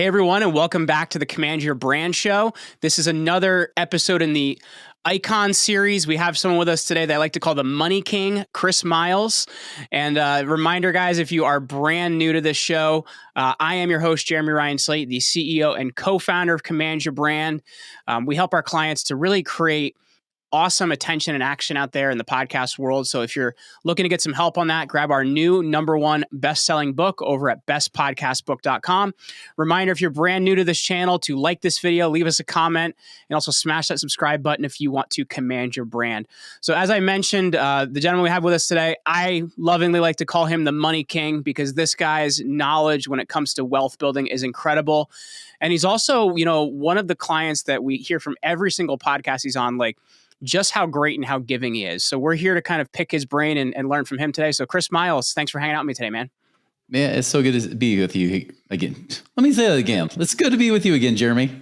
Hey, everyone, and welcome back to the Command Your Brand Show. This is another episode in the Icon series. We have someone with us today that I like to call the Money King, Chris Miles. And reminder, guys, if you are brand new to this show, I am your host, Jeremy Ryan Slate, the CEO and co-founder of Command Your Brand. We help our clients to really create awesome attention and action out there in the podcast world. So if you're looking to get some help on that, grab our new #1 best-selling book over at bestpodcastbook.com. Reminder, if you're brand new to this channel, to like this video, leave us a comment, and also smash that subscribe button if you want to command your brand. So as I mentioned, the gentleman we have with us today, I lovingly like to call him the Money King because this guy's knowledge when it comes to wealth building is incredible. And he's also, one of the clients that we hear from every single podcast he's on, like, just how great and how giving he is. So we're here to kind of pick his brain and learn from him today. So Chris Miles, thanks for hanging out with me today, man. Man, it's so good to be with you again. Let me say that again. It's good to be with you again, Jeremy.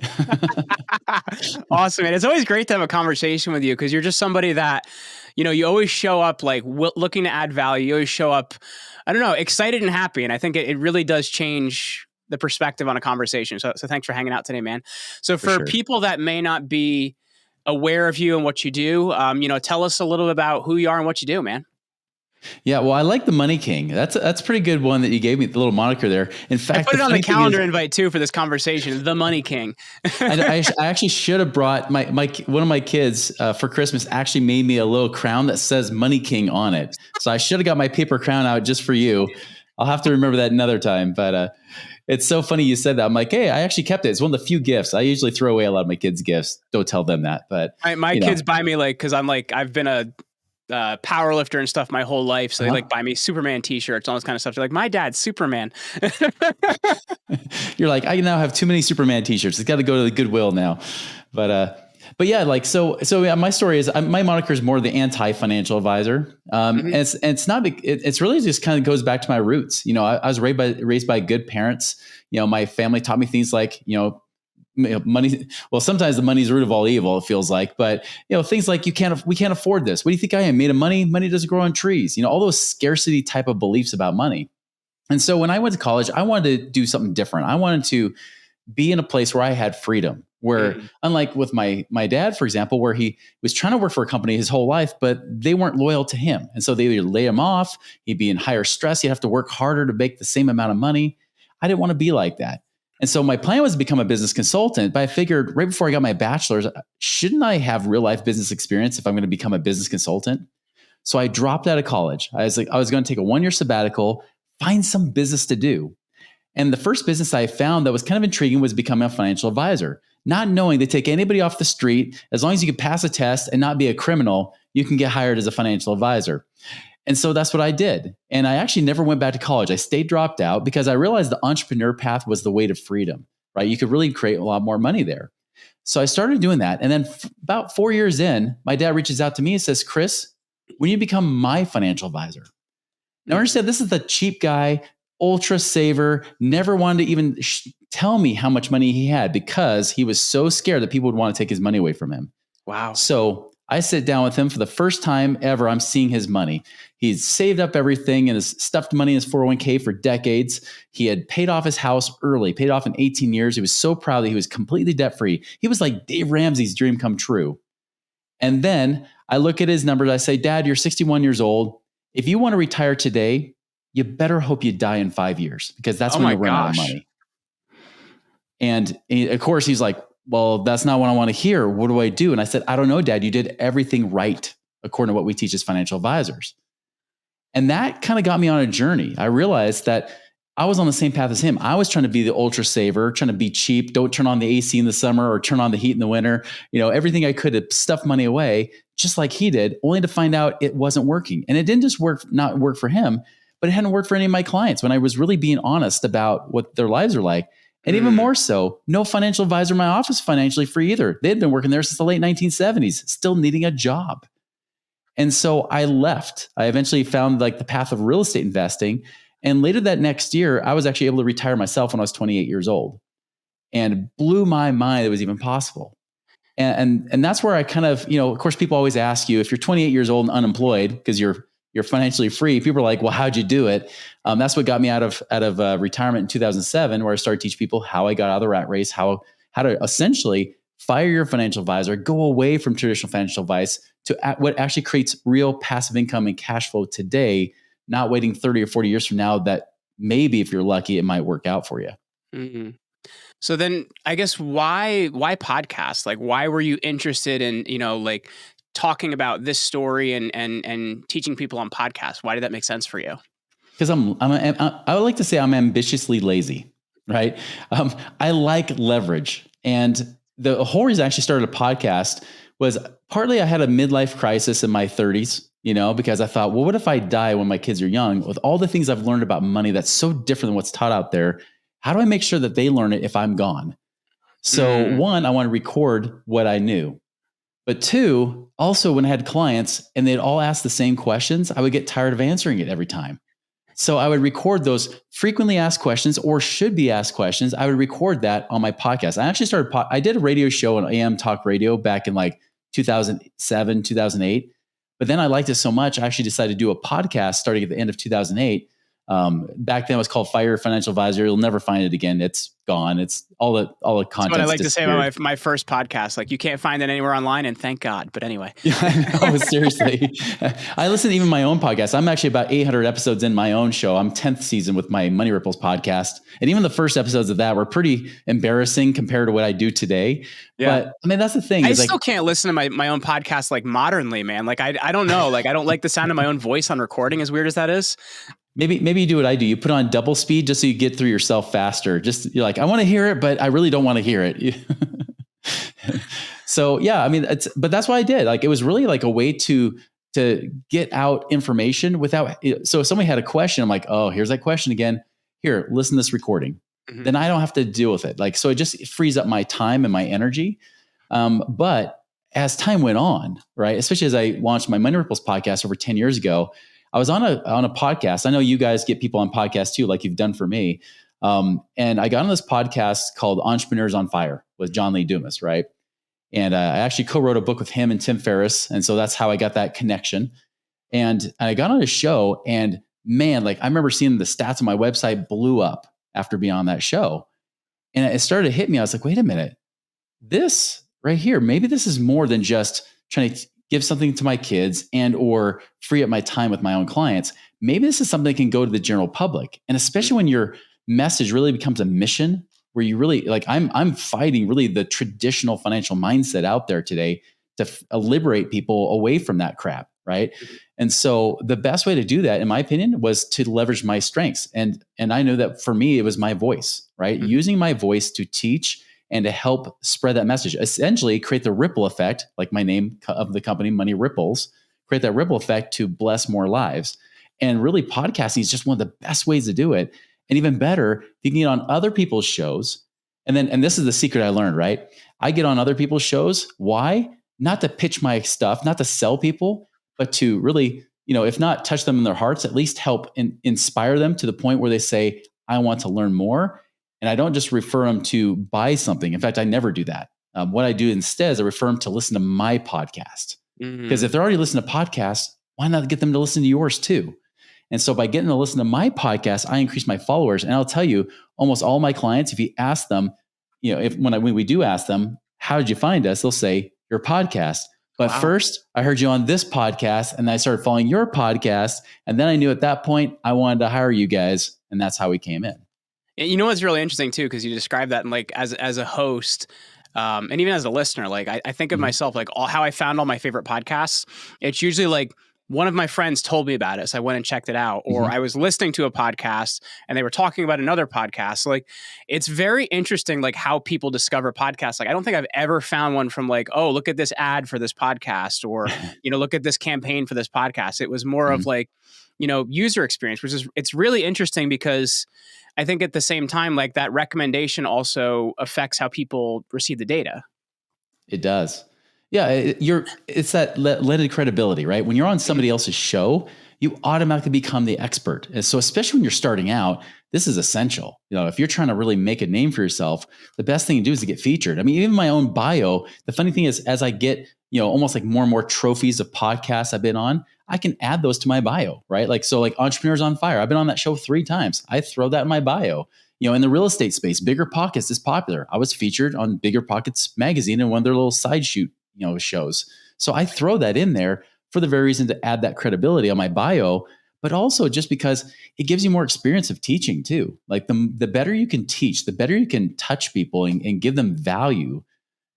Awesome, man. It's always great to have a conversation with you because you're just somebody that, you always show up like looking to add value. You always show up, excited and happy. And I think it really does change the perspective on a conversation. So thanks for hanging out today, man. So for sure. People that may not be aware of you and what you do, tell us a little bit about who you are and what you do, man. Yeah, well, I like the Money King. That's a pretty good one that you gave me, the little moniker there. In fact, I put it on the calendar invite too for this conversation, the Money King. I actually should have brought one of my kids for Christmas. Actually, made me a little crown that says Money King on it. So I should have got my paper crown out just for you. I'll have to remember that another time. But it's so funny you said that. I'm like, hey, I actually kept it. It's one of the few gifts. I usually throw away a lot of my kids' gifts. Don't tell them that. But my kids buy me because I've been a power lifter and stuff my whole life. So they buy me Superman t-shirts, all this kind of stuff. They're like, my dad's Superman. You're like, I now have too many Superman t-shirts. It's got to go to the Goodwill now. But yeah, like, so my story is my moniker is more the anti-financial advisor. And it's really just kind of goes back to my roots. I was raised by good parents. My family taught me things like, money. Well, sometimes the money's the root of all evil, it feels like, but things like we can't afford this. What do you think I am, made of money? Money doesn't grow on trees. All those scarcity type of beliefs about money. And so when I went to college, I wanted to do something different. I wanted to be in a place where I had freedom, where unlike with my dad, for example, where he was trying to work for a company his whole life, but they weren't loyal to him. And so they either lay him off, he'd be in higher stress, he'd have to work harder to make the same amount of money. I didn't want to be like that. And so my plan was to become a business consultant, but I figured right before I got my bachelor's, shouldn't I have real life business experience if I'm going to become a business consultant? So I dropped out of college. I was going to take a 1-year sabbatical, find some business to do. And the first business I found that was kind of intriguing was becoming a financial advisor. Not knowing they take anybody off the street, as long as you can pass a test and not be a criminal, you can get hired as a financial advisor. And so that's what I did. And I actually never went back to college. I stayed dropped out because I realized the entrepreneur path was the way to freedom, right? You could really create a lot more money there. So I started doing that. And then about 4 years in, my dad reaches out to me and says, Chris, when you become my financial advisor? Now understand, this is the cheap guy, ultra saver, never wanted to even tell me how much money he had because he was so scared that people would want to take his money away from him. Wow. So I sit down with him for the first time ever. I'm seeing his money. He's saved up everything and has stuffed money in his 401k for decades. He had paid off his house early, paid off in 18 years. He was so proud that he was completely debt free. He was like Dave Ramsey's dream come true. And then I look at his numbers. I say, Dad, you're 61 years old. If you want to retire today, you better hope you die in 5 years because that's when you run out of money. And of course, he's like, well, that's not what I want to hear. What do I do? And I said, I don't know, Dad. You did everything right according to what we teach as financial advisors. And that kind of got me on a journey. I realized that I was on the same path as him. I was trying to be the ultra saver, trying to be cheap. Don't turn on the AC in the summer or turn on the heat in the winter. Everything I could to stuff money away, just like he did, only to find out it wasn't working. And it didn't just not work for him, but it hadn't worked for any of my clients when I was really being honest about what their lives are like. And even more so, no financial advisor in my office financially free either. They had been working there since the late 1970s, still needing a job. And so I left. I eventually found like the path of real estate investing. And later that next year, I was actually able to retire myself when I was 28 years old. And it blew my mind it was even possible. And that's where I kind of, of course, people always ask you if you're 28 years old and unemployed because you're you're financially free. People are like, well, how'd you do it? That's what got me out of retirement in 2007, where I started teaching people how I got out of the rat race, how to essentially fire your financial advisor, go away from traditional financial advice to what actually creates real passive income and cash flow today, not waiting 30 or 40 years from now that maybe if you're lucky, it might work out for you. Mm-hmm. So then I guess why podcast? Like, why were you interested in, like talking about this story and teaching people on podcasts? Why did that make sense for you? Because I would like to say I'm ambitiously lazy, right? I like leverage. And the whole reason I actually started a podcast was partly I had a midlife crisis in my 30s, because I thought, well, what if I die when my kids are young? With all the things I've learned about money that's so different than what's taught out there, how do I make sure that they learn it if I'm gone? So one, I want to record what I knew. But two, also when I had clients and they'd all ask the same questions, I would get tired of answering it every time. So I would record those frequently asked questions or should be asked questions. I would record that on my podcast. I actually I did a radio show on AM Talk Radio back in like 2007, 2008. But then I liked it so much, I actually decided to do a podcast starting at the end of 2008. Back then it was called Fire Financial Advisor. You'll never find it again. It's gone. It's all the content. That's what I like to say about my first podcast. Like, you can't find it anywhere online, and thank God. But anyway. Yeah, I know, seriously. I listen to even my own podcast. I'm actually about 800 episodes in my own show. I'm 10th season with my Money Ripples podcast. And even the first episodes of that were pretty embarrassing compared to what I do today. Yeah. But I mean, that's the thing. I still can't listen to my own podcast like modernly, man. Like, I don't know. Like, I don't like the sound of my own voice on recording, as weird as that is. Maybe you do what I do. You put on double speed just so you get through yourself faster. You're like, I want to hear it, but I really don't want to hear it. So yeah, I mean, but that's what I did. Like, it was really like a way to get out information without. So if somebody had a question, I'm like, oh, here's that question again. Here, listen to this recording. Mm-hmm. Then I don't have to deal with it. Like, so it just frees up my time and my energy. But as time went on, right, especially as I launched my Money Ripples podcast over 10 years ago, I was on a podcast. I know you guys get people on podcasts too, like you've done for me. And I got on this podcast called Entrepreneurs on Fire with John Lee Dumas, right? And I actually co-wrote a book with him and Tim Ferriss. And so that's how I got that connection. And I got on his show, and man, like I remember seeing the stats on my website blew up after being on that show. And it started to hit me. I was like, wait a minute, this right here, maybe this is more than just trying to give something to my kids and or free up my time with my own clients. Maybe this is something that can go to the general public. And especially when your message really becomes a mission where you really like, I'm fighting really the traditional financial mindset out there today to liberate people away from that crap. Right. And so the best way to do that, in my opinion, was to leverage my strengths. And I know that for me, it was my voice, right? Mm-hmm. Using my voice to teach and to help spread that message, essentially create the ripple effect, like my name of the company, Money Ripples, create that ripple effect to bless more lives. And really podcasting is just one of the best ways to do it. And even better, you can get on other people's shows. And this is the secret I learned, right? I get on other people's shows. Why? Not to pitch my stuff, not to sell people, but to really, if not touch them in their hearts, at least help inspire them to the point where they say, I want to learn more. And I don't just refer them to buy something. In fact, I never do that. What I do instead is I refer them to listen to my podcast. Because if they're already listening to podcasts, why not get them to listen to yours too? And so by getting them to listen to my podcast, I increase my followers. And I'll tell you, almost all my clients, if you ask them, when we do ask them, how did you find us? They'll say, your podcast. But first, I heard you on this podcast, and I started following your podcast. And then I knew at that point, I wanted to hire you guys. And that's how we came in. You know what's really interesting too, because you described that, and like as a host, and even as a listener, like I think of myself like how I found all my favorite podcasts. It's usually like one of my friends told me about it, so I went and checked it out, or I was listening to a podcast and they were talking about another podcast. So like, it's very interesting, like how people discover podcasts. Like, I don't think I've ever found one from like, oh, look at this ad for this podcast, or look at this campaign for this podcast. It was more of like, user experience, which is it's really interesting because I think at the same time, like that recommendation also affects how people receive the data. It does. Yeah. It's that leaded credibility, right? When you're on somebody else's show, you automatically become the expert. And so especially when you're starting out, this is essential. If you're trying to really make a name for yourself, the best thing to do is to get featured. I mean, even my own bio, the funny thing is as I get, almost like more and more trophies of podcasts I've been on, I can add those to my bio, right? Like, so like Entrepreneurs on Fire, I've been on that show 3 times. I throw that in my bio. In the real estate space, Bigger Pockets is popular. I was featured on Bigger Pockets magazine in one of their little side shoot, shows. So I throw that in there for the very reason to add that credibility on my bio, but also just because it gives you more experience of teaching too. Like the better you can teach, the better you can touch people and give them value,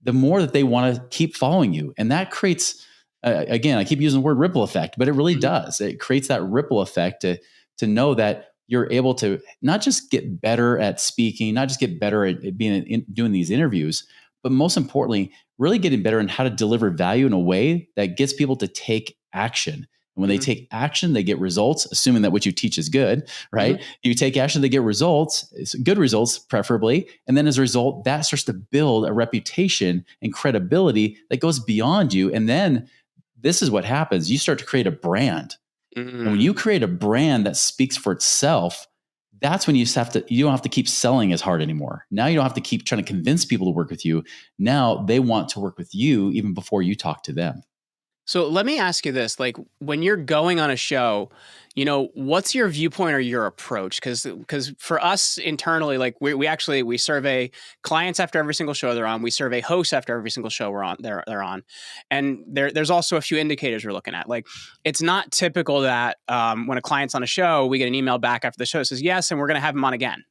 the more that they want to keep following you. And that creates, again, I keep using the word ripple effect, but it really does. It creates that ripple effect to know that you're able to not just get better at speaking, not just get better at doing these interviews, but most importantly, really getting better in how to deliver value in a way that gets people to take action. And when they take action, they get results, assuming that what you teach is good, right? You take action, they get results, good results preferably. And then as a result, that starts to build a reputation and credibility that goes beyond you. And then this is what happens. You start to create a brand. And when you create a brand that speaks for itself, that's when you don't have to keep selling as hard anymore. Now you don't have to keep trying to convince people to work with you. Now they want to work with you even before you talk to them. So let me ask you this, like when you're going on a show, what's your viewpoint or your approach? Because for us internally, like we survey clients after every single show they're on. We survey hosts after every single show they're on. And there's also a few indicators we're looking at. Like it's not typical that when a client's on a show, we get an email back after the show that says, yes, and we're going to have him on again.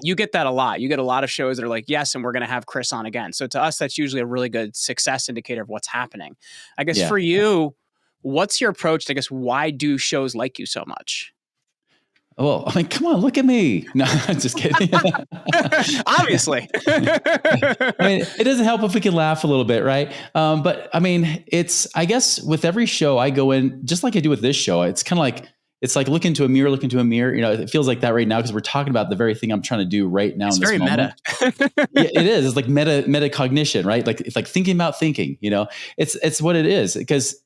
You get that a lot. You get a lot of shows that are like, yes, and we're going to have Chris on again. So to us, that's usually a really good success indicator of what's happening. I guess for you, what's your approach to, I guess, why do shows like you so much? Well, I mean, come on, look at me. No, I'm just kidding. Obviously. I mean, it doesn't help if we can laugh a little bit, right? But I mean, I guess with every show I go in, just like I do with this show, it's kind of like, it's like look into a mirror. It feels like that right now because we're talking about the very thing I'm trying to do right now. It's in this very moment. meta. Yeah, it is. It's like metacognition, right? Like it's like thinking about thinking. It's what it is. Because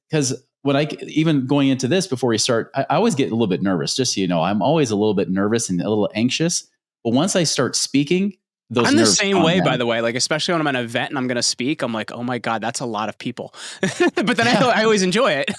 when even going into this before we start, I always get a little bit nervous. Just so you know, I'm always a little bit nervous and a little anxious. But once I start speaking, I'm the same way, by the way, like, especially when I'm at an event and I'm going to speak, I'm like, oh my God, that's a lot of people. But then I always enjoy it.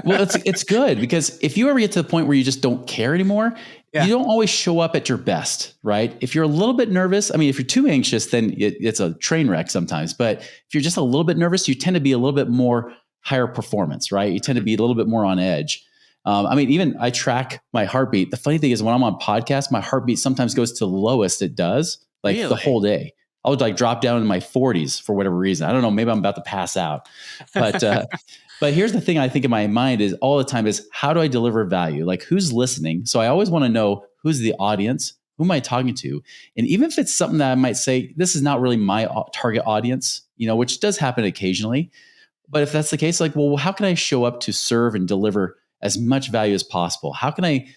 Well, it's good because if you ever get to the point where you just don't care anymore, you don't always show up at your best, right? If you're a little bit nervous, I mean, if you're too anxious, then it's a train wreck sometimes. But if you're just a little bit nervous, you tend to be a little bit more higher performance, right? You tend to be a little bit more on edge. I mean, even I track my heartbeat. The funny thing is when I'm on podcasts, my heartbeat sometimes goes to the lowest it does. Like the whole day, I would like drop down in my 40s for whatever reason. I don't know. Maybe I'm about to pass out. But here's the thing I think in my mind is all the time is how do I deliver value? Like who's listening? So I always want to know who's the audience. Who am I talking to? And even if it's something that I might say, this is not really my target audience, which does happen occasionally. But if that's the case, like, well, how can I show up to serve and deliver as much value as possible? How can I,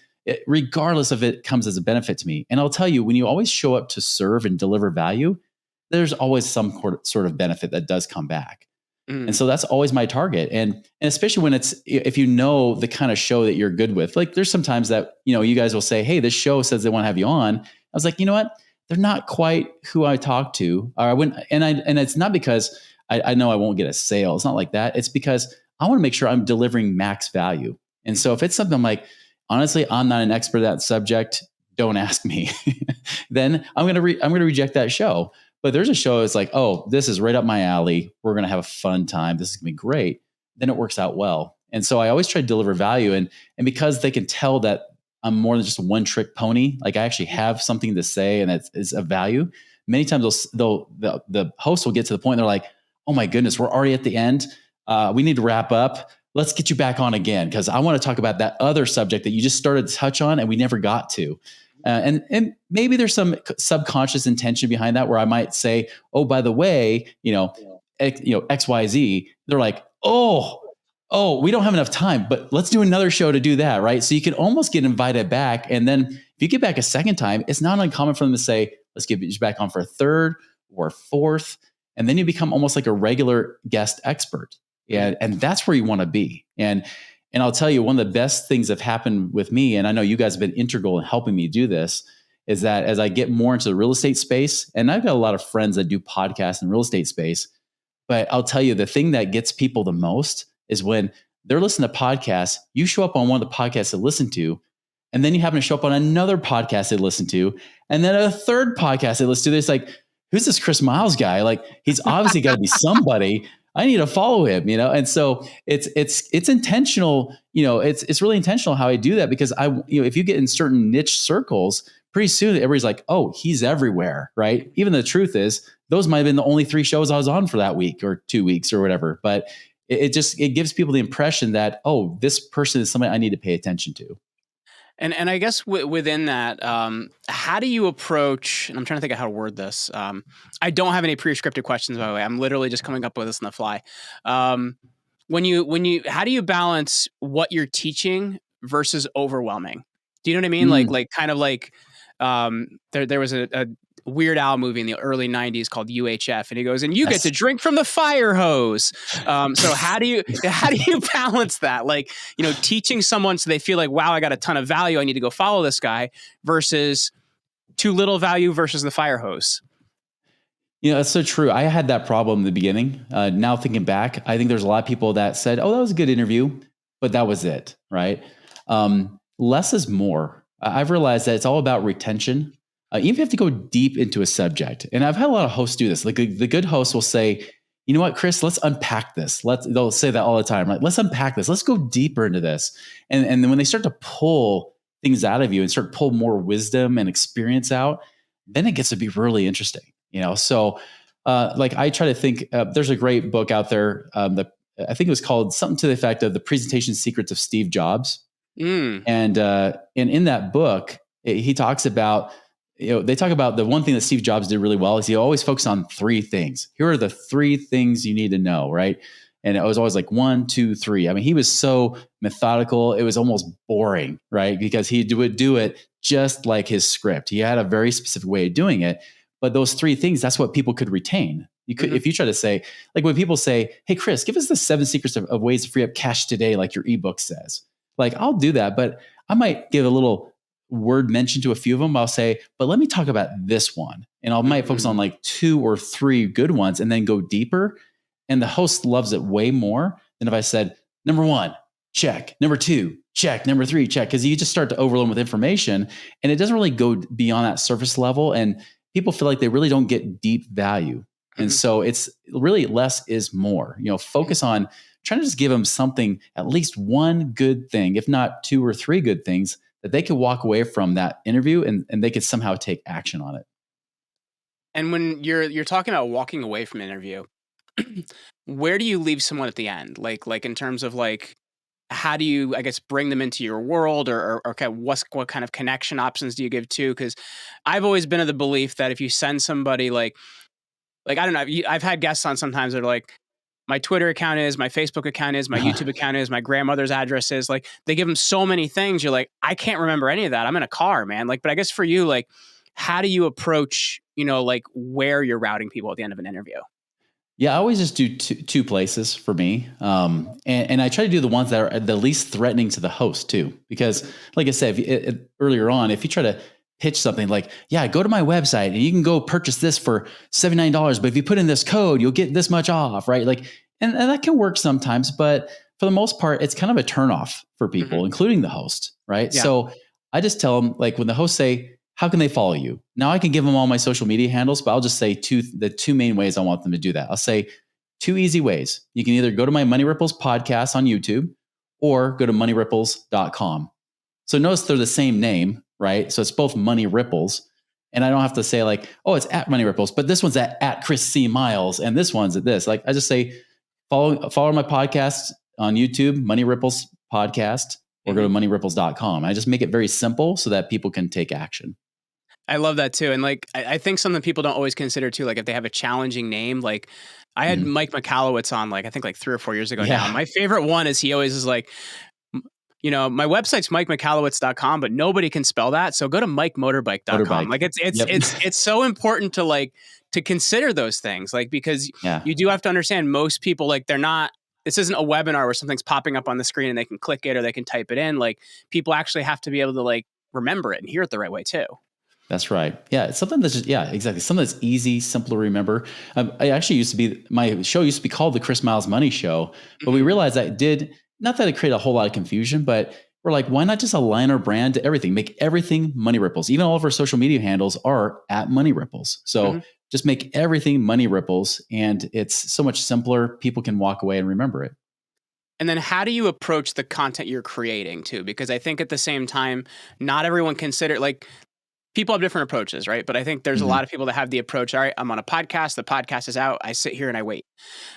regardless of it comes as a benefit to me? And I'll tell you, when you always show up to serve and deliver value, there's always some sort of benefit that does come back. And so that's always my target. And especially when if you know the kind of show that you're good with, like there's sometimes that, you guys will say, hey, this show says they want to have you on. I was like, you know what? They're not quite who I talk to. Or I wouldn't, and it's not because I know I won't get a sale. It's not like that. It's because I want to make sure I'm delivering max value. And so if it's something I'm like, honestly, I'm not an expert at that subject, don't ask me. Then I'm going to reject that show. But there's a show that's like, oh, this is right up my alley. We're going to have a fun time. This is going to be great. Then it works out well. And so I always try to deliver value. And because they can tell that I'm more than just a one trick pony, like I actually have something to say and that is of value. Many times the host will get to the point they're like, oh my goodness, we're already at the end. We need to wrap up. Let's get you back on again because I want to talk about that other subject that you just started to touch on and we never got to. And maybe there's some subconscious intention behind that where I might say, oh, by the way, X, Y, Z. They're like, oh, we don't have enough time, but let's do another show to do that, right? So you can almost get invited back. And then if you get back a second time, it's not uncommon for them to say, let's get you back on for a third or a fourth. And then you become almost like a regular guest expert. Yeah, and that's where you want to be. And I'll tell you, one of the best things that have happened with me, and I know you guys have been integral in helping me do this, is that as I get more into the real estate space, and I've got a lot of friends that do podcasts in real estate space, but I'll tell you, the thing that gets people the most is when they're listening to podcasts. You show up on one of the podcasts they listen to, and then you happen to show up on another podcast they listen to, and then a third podcast they listen to. It's like, who's this Chris Miles guy? Like, he's obviously got to be somebody. I need to follow him, And so it's intentional. It's really intentional how I do that, because if you get in certain niche circles, pretty soon everybody's like, oh, he's everywhere, right? Even the truth is, those might have been the only 3 shows I was on for that week or 2 weeks or whatever. But it gives people the impression that, oh, this person is somebody I need to pay attention to. And I guess within that, how do you approach, and I'm trying to think of how to word this. I don't have any pre-scripted questions, by the way. I'm literally just coming up with this on the fly. How do you balance what you're teaching versus overwhelming? Do you know what I mean? There was a Weird Al movie in the early 90s called UHF, and he goes, and you get to drink from the fire hose. So how do you balance that? Teaching someone so they feel like, wow, I got a ton of value, I need to go follow this guy, versus too little value versus the fire hose. That's so true. I had that problem in the beginning. Now thinking back, I think there's a lot of people that said, oh, that was a good interview, but that was it, right? Less is more. I've realized that it's all about retention. Even if you have to go deep into a subject. And I've had a lot of hosts do this. Like the good host will say, you know what, Chris, let's unpack this. They'll say that all the time, right? Let's unpack this. Let's go deeper into this. And then when they start to pull things out of you and start to pull more wisdom and experience out, then it gets to be really interesting. So I try to think, there's a great book out there. I think it was called something to the effect of The Presentation Secrets of Steve Jobs. And in that book, he talks about, they talk about the one thing that Steve Jobs did really well is he always focused on 3 things. Here are the 3 things you need to know, right? And it was always like 1, 2, 3. I mean, he was so methodical. It was almost boring, right? Because he would do it just like his script. He had a very specific way of doing it. But those 3 things, that's what people could retain. You could, if you try to say, like when people say, hey, Chris, give us the 7 secrets of ways to free up cash today, like your ebook says. Like, I'll do that, but I might give a little word mention to a few of them. I'll say, but let me talk about this one. And I might focus on like 2 or 3 good ones and then go deeper. And the host loves it way more than if I said, number 1, check. Number 2, check. Number 3, check. Because you just start to overload with information and it doesn't really go beyond that surface level. And people feel like they really don't get deep value. And so it's really less is more. Focus on trying to just give them something, at least one good thing, if not 2 or 3 good things that they could walk away from that interview and they could somehow take action on it. And when you're talking about walking away from an interview, where do you leave someone at the end? Like in terms of how do you, I guess, bring them into your world, or okay, what kind of connection options do you give to? Because I've always been of the belief that if you send somebody like I don't know, I've had guests on sometimes that are like, my Twitter account is, my Facebook account is, my YouTube account is, my grandmother's address is. Like, they give them so many things. You're like, I can't remember any of that. I'm in a car, man. But I guess for you, how do you approach, where you're routing people at the end of an interview? Yeah, I always just do 2 places for me. And I try to do the ones that are the least threatening to the host too. Because like I said, earlier on, if you try to pitch something like, yeah, go to my website and you can go purchase this for $79, but if you put in this code, you'll get this much off, right? And that can work sometimes, but for the most part, it's kind of a turnoff for people, including the host, right? Yeah. So I just tell them, when the hosts say, how can they follow you? Now I can give them all my social media handles, but I'll just say the 2 main ways I want them to do that. I'll say 2 easy ways. You can either go to my Money Ripples podcast on YouTube or go to moneyripples.com. So notice they're the same name, right? So it's both Money Ripples. And I don't have to say oh, it's at Money Ripples, but this one's at Chris C. Miles and this one's at this. I just say, follow my podcast on YouTube, Money Ripples podcast, or go to moneyripples.com. I just make it very simple so that people can take action. I love that too. And I think something people don't always consider too, if they have a challenging name, I had Mike Michalowicz on I think 3 or 4 years ago now. My favorite one is he always is my website's mikemichalowicz.com, but nobody can spell that. So go to mikemotorbike.com. It's so important to consider those things, because you do have to understand most people, they're not, this isn't a webinar where something's popping up on the screen and they can click it or they can type it in. People actually have to be able to remember it and hear it the right way too. That's right. Yeah. It's something that's just, exactly. Something that's easy, simple to remember. I actually my show used to be called the Chris Miles Money Show, but we realized that not that it created a whole lot of confusion, but we're like, why not just align our brand to everything? Make everything Money Ripples. Even all of our social media handles are at Money Ripples. So just make everything Money Ripples, and it's so much simpler. People can walk away and remember it. And then how do you approach the content you're creating too? Because I think at the same time, not everyone consider, like, people have different approaches, right? But I think there's a lot of people that have the approach, all right, I'm on a podcast, the podcast is out, I sit here and I wait.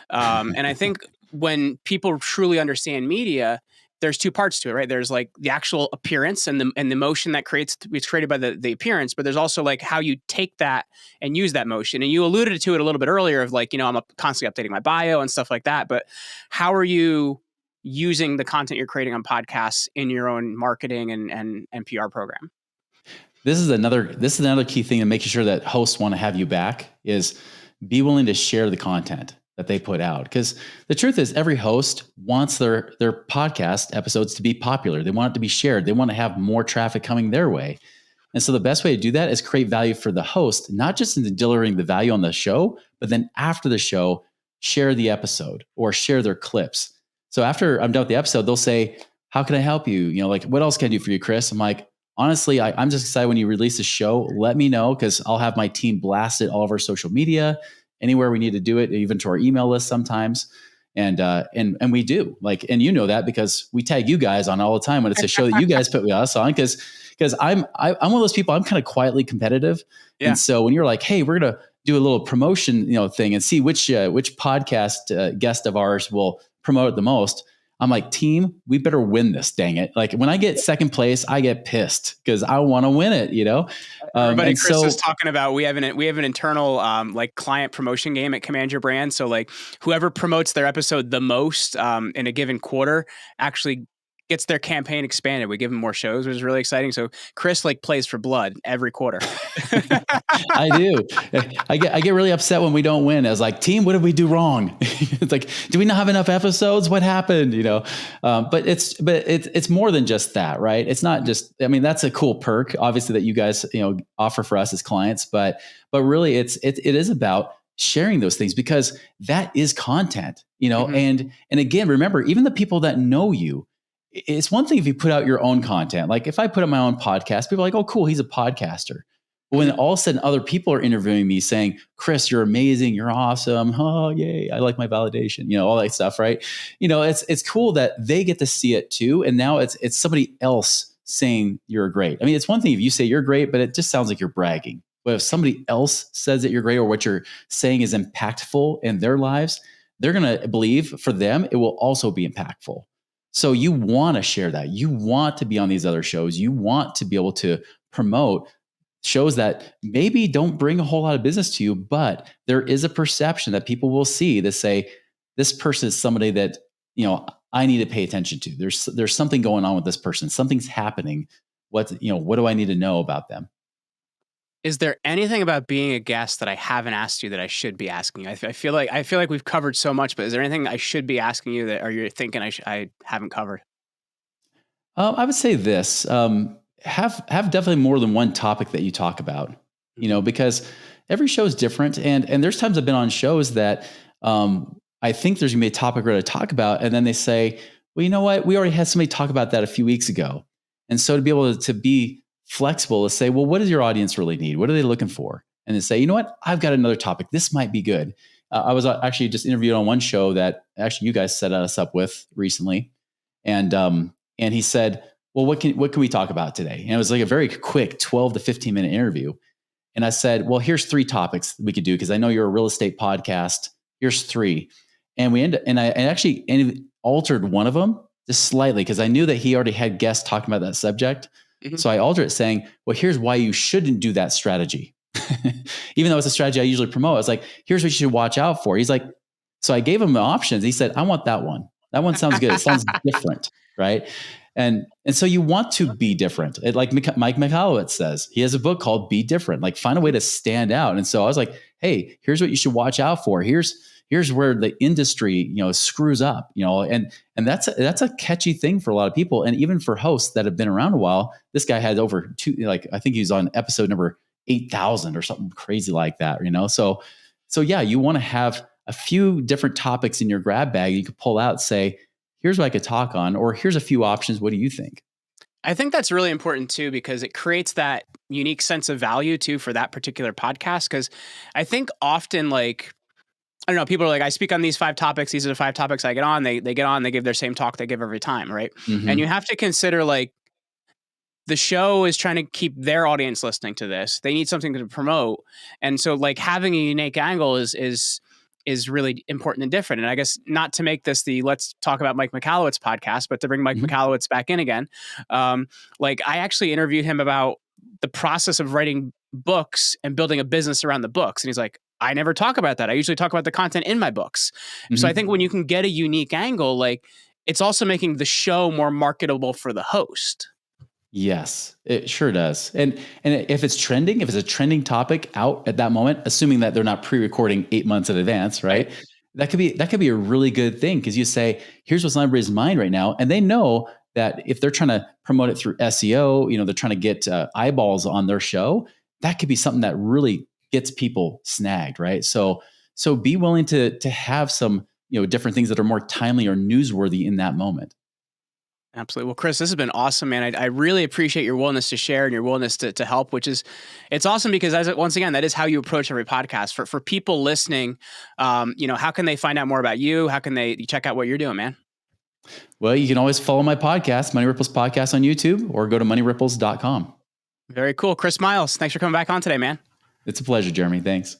And I think when people truly understand media, there's two parts to it, right? There's like the actual appearance and the motion that it's created by the appearance, but there's also like how you take that and use that motion. And you alluded to it a little bit earlier of like, I'm constantly updating my bio and stuff like that. But how are you using the content you're creating on podcasts in your own marketing and PR program? This is another key thing in making sure that hosts want to have you back is be willing to share the content that they put out. Because the truth is every host wants their podcast episodes to be popular. They want it to be shared. They want to have more traffic coming their way. And so the best way to do that is create value for the host, not just in delivering the value on the show, but then after the show, share the episode or share their clips. So after I'm done with the episode, they'll say, how can I help you? Like, what else can I do for you, Chris? I'm like, honestly, I'm just excited when you release a show, let me know, because I'll have my team blast it all over social media, anywhere we need to do it, even to our email list sometimes. And we do, like, and you know that because we tag you guys on all the time when it's a show that you guys put us on, because I'm one of those people, I'm kind of quietly competitive. Yeah. And so when you're like, hey, we're going to do a little promotion, thing and see which podcast guest of ours will promote it the most. I'm like, team, we better win this, dang it. Like when I get second place, I get pissed because I want to win it, Everybody Chris is talking about, we have an internal like client promotion game at Command Your Brand. So like whoever promotes their episode the most in a given quarter actually gets their campaign expanded. We give them more shows, which is really exciting. So Chris like plays for blood every quarter. I do. I get really upset when we don't win. I was like, team, what did we do wrong? It's like, do we not have enough episodes? What happened? But it's more than just that, right? It's not just, that's a cool perk, obviously, that you guys, offer for us as clients, but really it is about sharing those things because that is content, and again, remember, even the people that know you, it's one thing if you put out your own content. Like if I put out my own podcast, people are like, oh, cool, he's a podcaster. But when all of a sudden other people are interviewing me saying, Chris, you're amazing, you're awesome. Oh, yay, I like my validation, all that stuff, right? It's cool that they get to see it too. And now it's somebody else saying you're great. It's one thing if you say you're great, but it just sounds like you're bragging. But if somebody else says that you're great or what you're saying is impactful in their lives, they're going to believe for them, it will also be impactful. So you want to share that. You want to be on these other shows. You want to be able to promote shows that maybe don't bring a whole lot of business to you, but there is a perception that people will see that say, this person is somebody that, I need to pay attention to. There's something going on with this person. Something's happening. What do I need to know about them? Is there anything about being a guest that I haven't asked you that I should be asking you? I feel like we've covered so much, but is there anything I should be asking you that, or you're thinking I haven't covered? I would say this: have definitely more than one topic that you talk about. Because every show is different, and there's times I've been on shows that I think there's gonna be a topic we're going to talk about, and then they say, well, you know what? We already had somebody talk about that a few weeks ago, and so to be able to be flexible to say, well, what does your audience really need? What are they looking for? And then say, you know what? I've got another topic. This might be good. I was actually just interviewed on one show that actually you guys set us up with recently. And he said, well, what can we talk about today? And it was like a very quick 12 to 15 minute interview. And I said, well, here's 3 topics we could do. Cause I know you're a real estate podcast. Here's 3. And I actually altered one of them just slightly. Cause I knew that he already had guests talking about that subject. Mm-hmm. So I altered it saying, well, here's why you shouldn't do that strategy. Even though it's a strategy I usually promote, I was like, here's what you should watch out for. He's like, so I gave him the options. He said, I want that one. That one sounds good. It sounds different. Right. And so you want to be different. Like Mike Michalowicz says, he has a book called Be Different, like find a way to stand out. And so I was like, hey, here's what you should watch out for. Here's where the industry, screws up, and that's a catchy thing for a lot of people. And even for hosts that have been around a while, this guy had over 2, I think he's on episode number 8,000 or something crazy like that, So yeah, you want to have a few different topics in your grab bag you can pull out, say, here's what I could talk on, or here's a few options. What do you think? I think that's really important too, because it creates that unique sense of value too for that particular podcast. Because I think often, like, I don't know, people are like, I speak on these 5 topics. These are the 5 topics I get on. They get on, they give their same talk they give every time, right? And you have to consider, like, the show is trying to keep their audience listening to this. They need something to promote. And so, like, having a unique angle is really important and different. And I guess not to make this the let's talk about Mike Michalowicz podcast, but to bring Mike Michalowicz back in again. Like, I actually interviewed him about the process of writing books and building a business around the books. And he's like, I never talk about that. I usually talk about the content in my books. So I think when you can get a unique angle, like, it's also making the show more marketable for the host. Yes, it sure does. And if it's trending, if it's a trending topic out at that moment, assuming that they're not pre-recording 8 months in advance, right? That could be a really good thing, because you say, here's what's on everybody's mind right now. And they know that if they're trying to promote it through SEO, they're trying to get eyeballs on their show, that could be something that really gets people snagged, right? So be willing to have some, different things that are more timely or newsworthy in that moment. Absolutely. Well, Chris, this has been awesome, man. I really appreciate your willingness to share and your willingness to help, it's awesome because once again, that is how you approach every podcast. For people listening, how can they find out more about you? How can they check out what you're doing, man? Well, you can always follow my podcast, Money Ripples Podcast on YouTube, or go to moneyripples.com. Very cool. Chris Miles, thanks for coming back on today, man. It's a pleasure, Jeremy. Thanks.